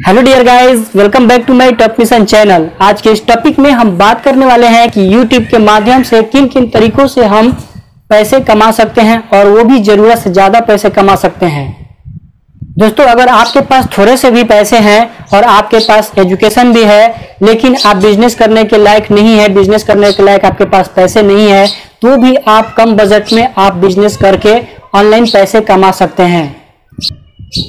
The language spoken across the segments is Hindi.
Hello dear guys, welcome back to my top mission channel. आज के इस टॉपिक में हम बात करने वाले हैं कि YouTube के माध्यम से किन किन तरीकों से हम पैसे कमा सकते हैं और वो भी जरूरत से ज्यादा पैसे कमा सकते हैं। दोस्तों, अगर आपके पास थोड़े से भी पैसे हैं और आपके पास एजुकेशन भी है लेकिन आप बिजनेस करने के लायक नहीं है, बिजनेस करने के लायक आपके पास पैसे नहीं है, तो भी आप कम बजट में आप बिजनेस करके ऑनलाइन पैसे कमा सकते हैं।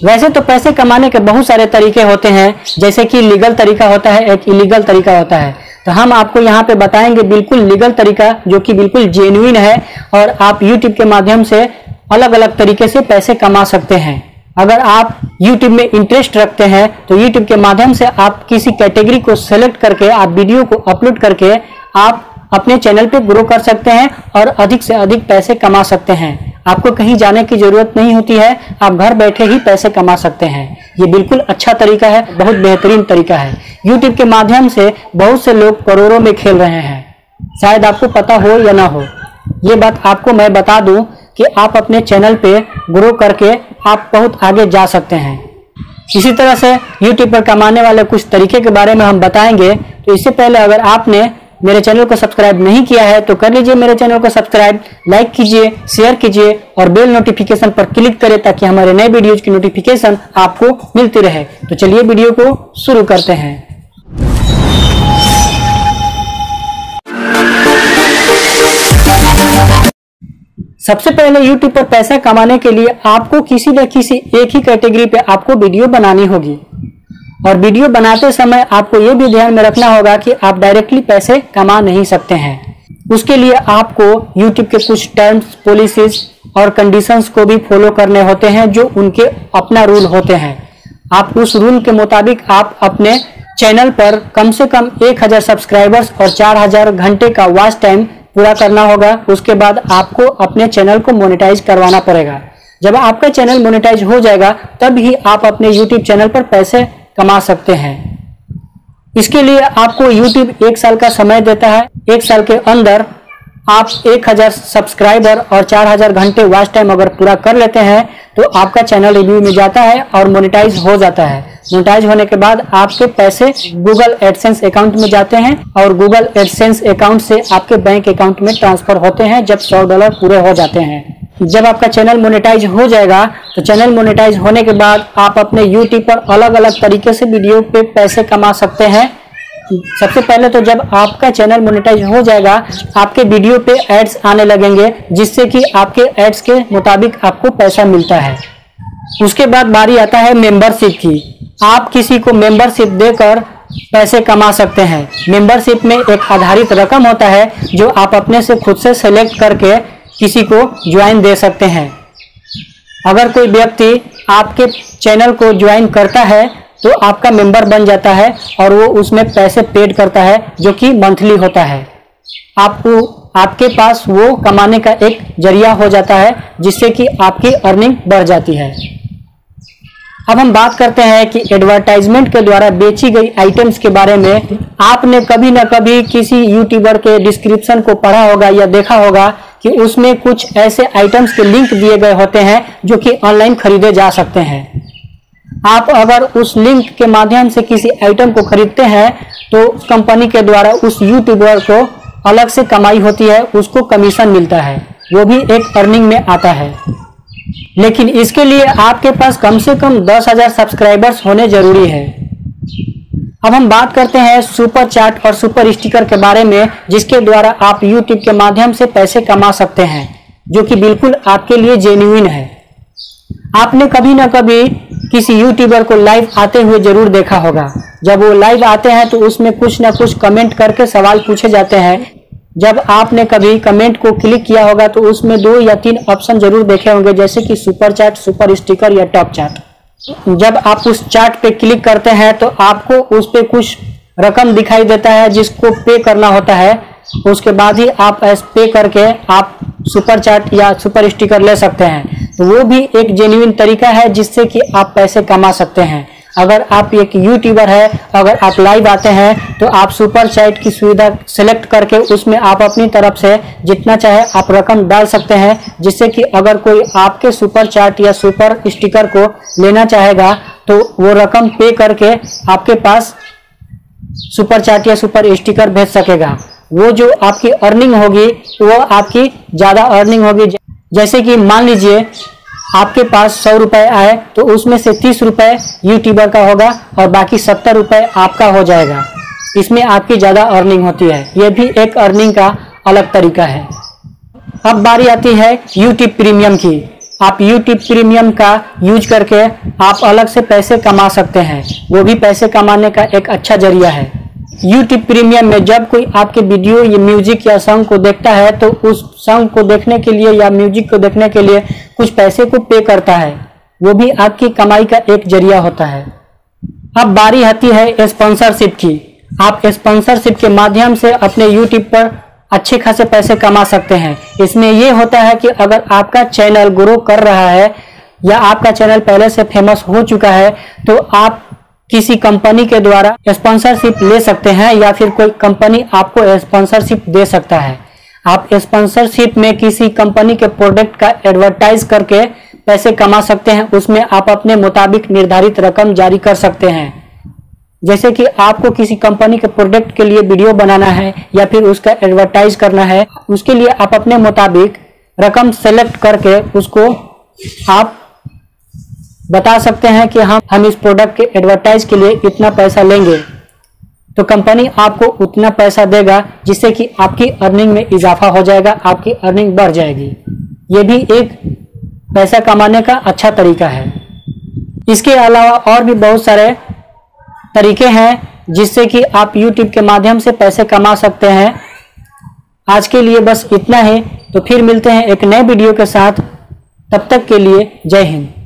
वैसे तो पैसे कमाने के बहुत सारे तरीके होते हैं, जैसे कि लीगल तरीका होता है, एक इलीगल तरीका होता है। तो हम आपको यहाँ पे बताएंगे बिल्कुल लीगल तरीका जो कि बिल्कुल जेन्युइन है और आप YouTube के माध्यम से अलग अलग तरीके से पैसे कमा सकते हैं। अगर आप YouTube में इंटरेस्ट रखते हैं तो YouTube के माध्यम से आप किसी कैटेगरी को सेलेक्ट करके आप वीडियो को अपलोड करके आप अपने चैनल पे ग्रो कर सकते हैं और अधिक से अधिक पैसे कमा सकते हैं। आपको कहीं जाने की जरूरत नहीं होती है, आप घर बैठे ही पैसे कमा सकते हैं। ये बिल्कुल अच्छा तरीका है, बहुत बेहतरीन तरीका है। YouTube के माध्यम से बहुत से लोग करोड़ों में खेल रहे हैं, शायद आपको पता हो या ना हो। ये बात आपको मैं बता दूं कि आप अपने चैनल पे ग्रो करके आप बहुत आगे जा सकते हैं। इसी तरह से YouTube पर कमाने वाले कुछ तरीके के बारे में हम बताएंगे। तो इससे पहले अगर आपने मेरे चैनल को सब्सक्राइब नहीं किया है तो कर लीजिए मेरे चैनल को सब्सक्राइब, लाइक कीजिए, शेयर कीजिए और बेल नोटिफिकेशन पर क्लिक करें ताकि हमारे नए वीडियोज की नोटिफिकेशन आपको मिलती रहे। तो चलिए वीडियो को शुरू करते हैं। सबसे पहले YouTube पर पैसा कमाने के लिए आपको किसी न किसी एक ही कैटेगरी पे आपको वीडियो बनानी होगी और वीडियो बनाते समय आपको ये भी ध्यान में रखना होगा कि आप डायरेक्टली पैसे कमा नहीं सकते हैं। उसके लिए आपको YouTube के कुछ टर्म्स, पॉलिसीज और कंडीशंस को भी फॉलो करने होते हैं जो उनके अपना रूल होते हैं। आप उस रूल के मुताबिक आप अपने चैनल पर कम से कम 1000 सब्सक्राइबर्स और 4000 घंटे का वॉच टाइम पूरा करना होगा। उसके बाद आपको अपने चैनल को मोनेटाइज करवाना पड़ेगा। जब आपका चैनल मोनेटाइज हो जाएगा तब ही आप अपने YouTube चैनल पर पैसे कमा सकते हैं। इसके लिए आपको YouTube 1 साल का समय देता है। 1 साल के अंदर आप 1000 सब्सक्राइबर और 4000 घंटे वॉच टाइम अगर पूरा कर लेते हैं तो आपका चैनल रिव्यू में जाता है और मोनेटाइज हो जाता है। मोनेटाइज होने के बाद आपके पैसे गूगल एडसेंस अकाउंट में जाते हैं और गूगल एडसेंस अकाउंट से आपके बैंक अकाउंट में ट्रांसफर होते हैं जब $100 पूरे हो जाते हैं। जब आपका चैनल मोनेटाइज हो जाएगा तो चैनल मोनेटाइज होने के बाद आप अपने YouTube पर अलग अलग तरीके से वीडियो पे पैसे कमा सकते हैं। सबसे पहले तो जब आपका चैनल मोनेटाइज हो जाएगा आपके वीडियो पे एड्स आने लगेंगे जिससे कि आपके एड्स के मुताबिक आपको पैसा मिलता है। उसके बाद बारी आता है मेंबरशिप की। आप किसी को मेंबरशिप देकर पैसे कमा सकते हैं। मेंबरशिप में एक आधारित रकम होता है जो आप अपने से खुद से सेलेक्ट करके किसी को ज्वाइन दे सकते हैं। अगर कोई व्यक्ति आपके चैनल को ज्वाइन करता है तो आपका मेंबर बन जाता है और वो उसमें पैसे पेड करता है जो कि मंथली होता है। आपके पास वो कमाने का एक जरिया हो जाता है जिससे कि आपकी अर्निंग बढ़ जाती है। अब हम बात करते हैं कि एडवर्टाइजमेंट के द्वारा बेची गई आइटम्स के बारे में। आपने कभी न कभी किसी यूट्यूबर के डिस्क्रिप्शन को पढ़ा होगा या देखा होगा कि उसमें कुछ ऐसे आइटम्स के लिंक दिए गए होते हैं जो कि ऑनलाइन खरीदे जा सकते हैं। आप अगर उस लिंक के माध्यम से किसी आइटम को खरीदते हैं तो कंपनी के द्वारा उस यूट्यूबर को अलग से कमाई होती है, उसको कमीशन मिलता है, वो भी एक अर्निंग में आता है। लेकिन इसके लिए आपके पास कम से कम 10,000 सब्सक्राइबर्स होने जरूरी है। अब हम बात करते हैं सुपर चैट और सुपर स्टिकर के बारे में जिसके द्वारा आप YouTube के माध्यम से पैसे कमा सकते हैं, जो कि बिल्कुल आपके लिए जेन्युइन है। आपने कभी ना कभी किसी यूट्यूबर को लाइव आते हुए जरूर देखा होगा। जब वो लाइव आते हैं तो उसमें कुछ ना कुछ कमेंट करके सवाल पूछे जाते हैं। जब आपने कभी कमेंट को क्लिक किया होगा तो उसमें 2 या 3 ऑप्शन जरूर देखे होंगे, जैसे कि सुपर चैट, सुपर स्टिकर या टॉप चैट। जब आप उस चैट पे क्लिक करते हैं तो आपको उस पे कुछ रकम दिखाई देता है जिसको पे करना होता है। उसके बाद ही आप पे करके आप सुपर चैट या सुपर स्टिकर ले सकते हैं। तो वो भी एक जेन्युइन तरीका है जिससे कि आप पैसे कमा सकते हैं। अगर आप एक यूट्यूबर है, अगर आप लाइव आते हैं तो आप सुपर चैट की सुविधा सेलेक्ट करके उसमें आप अपनी तरफ से जितना चाहे आप रकम डाल सकते हैं, जिससे कि अगर कोई आपके सुपर चैट या सुपर स्टिकर को लेना चाहेगा तो वो रकम पे करके आपके पास सुपर चैट या सुपर स्टिकर भेज सकेगा। वो जो आपकी अर्निंग होगी वो आपकी ज्यादा अर्निंग होगी। जैसे कि मान लीजिए आपके पास 100 रुपए आए तो उसमें से 30 रुपए यूट्यूबर का होगा और बाकी 70 रुपए आपका हो जाएगा। इसमें आपकी ज्यादा अर्निंग होती है। यह भी एक अर्निंग का अलग तरीका है। अब बारी आती है यूट्यूब प्रीमियम की। आप यूट्यूब प्रीमियम का यूज करके आप अलग से पैसे कमा सकते हैं। वो भी पैसे कमाने का एक अच्छा जरिया है। यूट्यूब प्रीमियम में जब कोई आपके वीडियो या म्यूजिक या सॉन्ग को देखता है तो उस सॉन्ग को देखने के लिए या म्यूजिक को देखने के लिए कुछ पैसे को पे करता है। वो भी आपकी कमाई का एक जरिया होता है। अब बारी आती है स्पॉन्सरशिप की। आप स्पॉन्सरशिप के माध्यम से अपने यूट्यूब पर अच्छे खासे पैसे कमा सकते हैं। इसमें यह होता है कि अगर आपका चैनल ग्रो कर रहा है या आपका चैनल पहले से फेमस हो चुका है तो आप किसी कंपनी के द्वारा स्पॉन्सरशिप ले सकते हैं या फिर कोई कंपनी आपको स्पॉन्सरशिप दे सकता है। आप स्पॉन्सरशिप में किसी कंपनी के प्रोडक्ट का एडवर्टाइज करके पैसे कमा सकते हैं। उसमें आप अपने मुताबिक निर्धारित रकम जारी कर सकते हैं। जैसे कि आपको किसी कंपनी के प्रोडक्ट के लिए वीडियो बनाना है या फिर उसका एडवर्टाइज करना है, उसके लिए आप अपने मुताबिक रकम सेलेक्ट करके उसको आप बता सकते हैं कि हम इस प्रोडक्ट के एडवर्टाइज के लिए इतना पैसा लेंगे, तो कंपनी आपको उतना पैसा देगा जिससे कि आपकी अर्निंग में इजाफा हो जाएगा, आपकी अर्निंग बढ़ जाएगी। ये भी एक पैसा कमाने का अच्छा तरीका है। इसके अलावा और भी बहुत सारे तरीके हैं जिससे कि आप YouTube के माध्यम से पैसे कमा सकते हैं। आज के लिए बस इतना ही। तो फिर मिलते हैं एक नए वीडियो के साथ। तब तक के लिए जय हिंद।